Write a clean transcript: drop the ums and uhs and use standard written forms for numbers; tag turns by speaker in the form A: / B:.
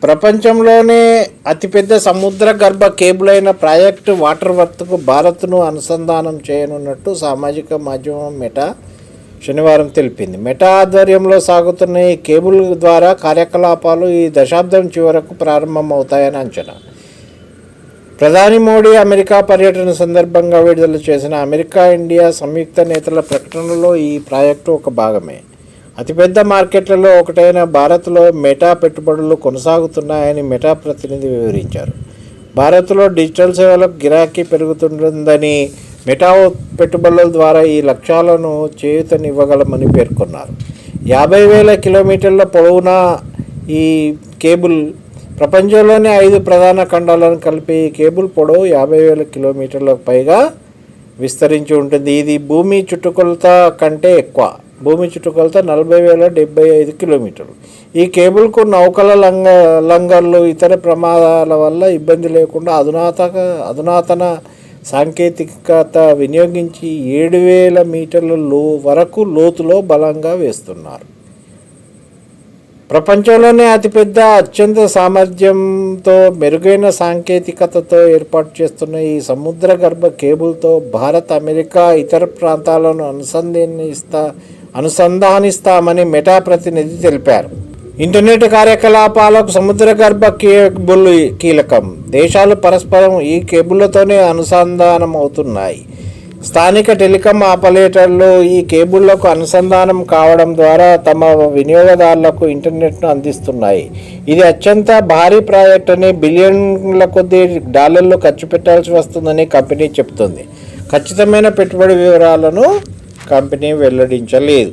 A: ప్రపంచంలోనే అతిపెద్ద సముద్ర గర్భ కేబుల్ అయిన ప్రాజెక్టు వాటర్ వర్త్కు భారత్ను అనుసంధానం చేయనున్నట్టు సామాజిక మాధ్యమం మెటా శనివారం తెలిపింది. మెటా ఆధ్వర్యంలో సాగుతున్న ఈ కేబుల్ ద్వారా కార్యకలాపాలు ఈ దశాబ్దం చివరకు ప్రారంభమవుతాయని అంచనా. ప్రధాని మోడీ అమెరికా పర్యటన సందర్భంగా విడుదల చేసిన అమెరికా ఇండియా సంయుక్త నేతల ప్రకటనలో ఈ ప్రాజెక్టు ఒక భాగమే. అతిపెద్ద మార్కెట్లలో ఒకటైన భారత్లో మెటా పెట్టుబడులు కొనసాగుతున్నాయని మెటా ప్రతినిధి వివరించారు. భారత్లో డిజిటల్ సేవలకు గిరాకీ పెరుగుతుందని, మెటా పెట్టుబడుల ద్వారా ఈ లక్ష్యాలను చేయూతనివ్వగలమని పేర్కొన్నారు. 50,000 కిలోమీటర్ల పొడవున ఈ కేబుల్ ప్రపంచంలోని 5 ప్రధాన ఖండాలను కలిపే ఈ కేబుల్ పొడవు 50,000 కిలోమీటర్లకు పైగా విస్తరించి ఉంటుంది. ఇది భూమి చుట్టుకొలత కంటే ఎక్కువ. భూమి చుట్టుకొలత 40,075 కిలోమీటర్లు. ఈ కేబుల్కు నౌకల లంగర్లు, ఇతర ప్రమాదాల వల్ల ఇబ్బంది లేకుండా అధునాతన సాంకేతికత వినియోగించి 7,000 మీటర్ల వరకు లోతులో బలంగా వేస్తున్నారు. ప్రపంచంలోనే అతిపెద్ద, అత్యంత సామర్థ్యంతో మెరుగైన సాంకేతికతతో ఏర్పాటు చేస్తున్న ఈ సముద్ర గర్భ కేబుల్తో భారత్, అమెరికా ఇతర ప్రాంతాలను అనుసంధానిస్తామని మెటా ప్రతినిధి తెలిపారు. ఇంటర్నెట్ కార్యకలాపాలకు సముద్ర గర్భ కేబుల్ కీలకం. దేశాలు పరస్పరం ఈ కేబుళ్లతోనే అనుసంధానం అవుతున్నాయి. స్థానిక టెలికాం ఆపరేటర్లు ఈ కేబుళ్లకు అనుసంధానం కావడం ద్వారా తమ వినియోగదారులకు ఇంటర్నెట్ను అందిస్తున్నాయి. ఇది అత్యంత భారీ ప్రాజెక్ట్ అని, బిలియన్ల కొద్ది డాలర్లు ఖర్చు పెట్టాల్సి వస్తుందని కంపెనీ చెబుతోంది. ఖచ్చితమైన పెట్టుబడి వివరాలను కంపెనీ వెల్లడించలేదు.